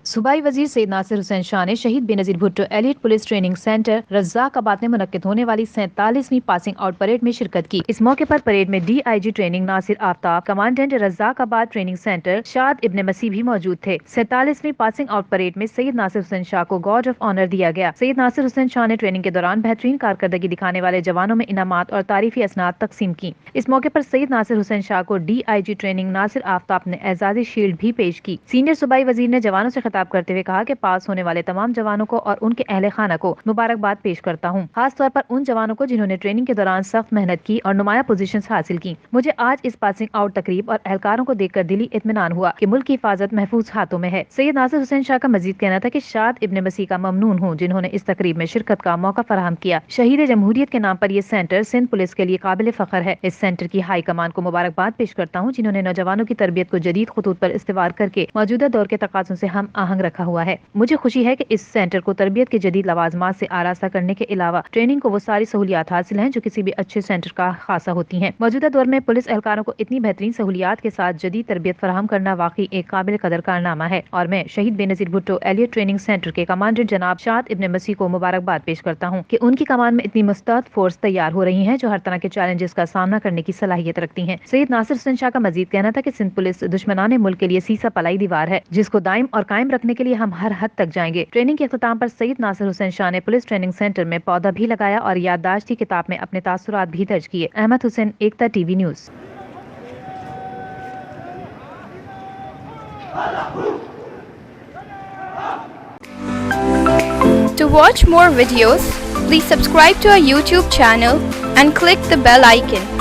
सूबाई वजीर सैयद नासिर हुसैन शाह ने Shaheed Benazir Bhutto elite police training centre Razzakabad में मुनक्किद होने वाली 47वीं पासिंग आउट परेड में शिरकत की। इस मौके पर परेड में DIG training Nasir Aftab, commandant Razzakabad training centre Shad Ibn मसीह भी मौजूद थे। 47वीं पासिंग आउट परेड में सैयद नासिर हुसैन शाह को गॉर्ड ऑफ ऑनर दिया गया। सैयद नासिर हुसैन शाह ने ट्रेनिंग के दौरान बेहतरीन कारकर्दगी दिखाने वाले जवानों में इनामात और तारीफी असनाद तकसीम की। इस मौके पर सैयद नासिर हुसैन शाह को DIG ट्रेनिंग नासिर आफ्ताब ने एजाजी शील्ड भी पेश की। सीनियर सूबाई वजीर ने जवानों से खिताब करते हुए कहा कि पास होने वाले तमाम जवानों को और उनके अहले खाना को मुबारकबाद पेश करता हूँ, खास तौर पर उन जवानों को जिन्होंने ट्रेनिंग के दौरान सख्त मेहनत की और नुमाया पोजीशंस हासिल की। मुझे आज इस पासिंग आउट तकरीब और एहलकारों को देखकर दिली इत्मीनान हुआ कि मुल्क की हिफाजत महफूज हाथों में है। सैयद नासिर हुसैन शाह का मजीद कहना था कि शाद इब्न मसीह का ममनून हूँ जिन्होंने इस तकरीब में शिरकत का मौका फराहम किया। शहीद जमहूरियत के नाम पर यह सेंटर सिंध पुलिस के लिए काबिल फख्र है। इस सेंटर की हाई कमान को मुबारकबाद पेश करता हूँ जिन्होंने नौजवानों की तरबियत को जदीद खतूत पर इस्तेवार करके मौजूदा दौर के तकाज़ों से हम आहंग रखा हुआ है। मुझे खुशी है कि इस सेंटर को तरबियत के जदीद लवाजमात से आरास्ता करने के अलावा ट्रेनिंग को वो सारी सहूलियात हासिल हैं जो किसी भी अच्छे सेंटर का खासा होती हैं। मौजूदा दौर में पुलिस एहलकारों को इतनी बेहतरीन सहूलियात के साथ जदीद तरबियत फराहम करना वाकई एक काबिल कदर कारनामा है और मैं शहीद Benazir Bhutto elite training centre के कमांडेंट जनाब शाद इब्न मसीह को मुबारकबाद पेश करता हूँ कि उनकी कमान में इतनी मुस्तैद फोर्स तैयार हो रही है जो हर तरह के चैलेंजेस का सामना करने की सलाहियत रखती है। सैयद नासिर हुसैन शाह का मजीद कहना था कि सिंध पुलिस दुश्मनाने मुल्क के लिए सीसा पलाई दीवार है जिसको दायम और कायम रखने के लिए हम हर हद तक जाएंगे। ट्रेनिंग के अख्ताम पर सैयद नासिर हुसैन शाह ने पुलिस ट्रेनिंग सेंटर में पौधा भी लगाया और याददाश्ती किताब में अपने तासुरात भी दर्ज किए। अहमद हुसैन, एकता TV news. To watch more videos, please subscribe to our YouTube channel and click the bell icon.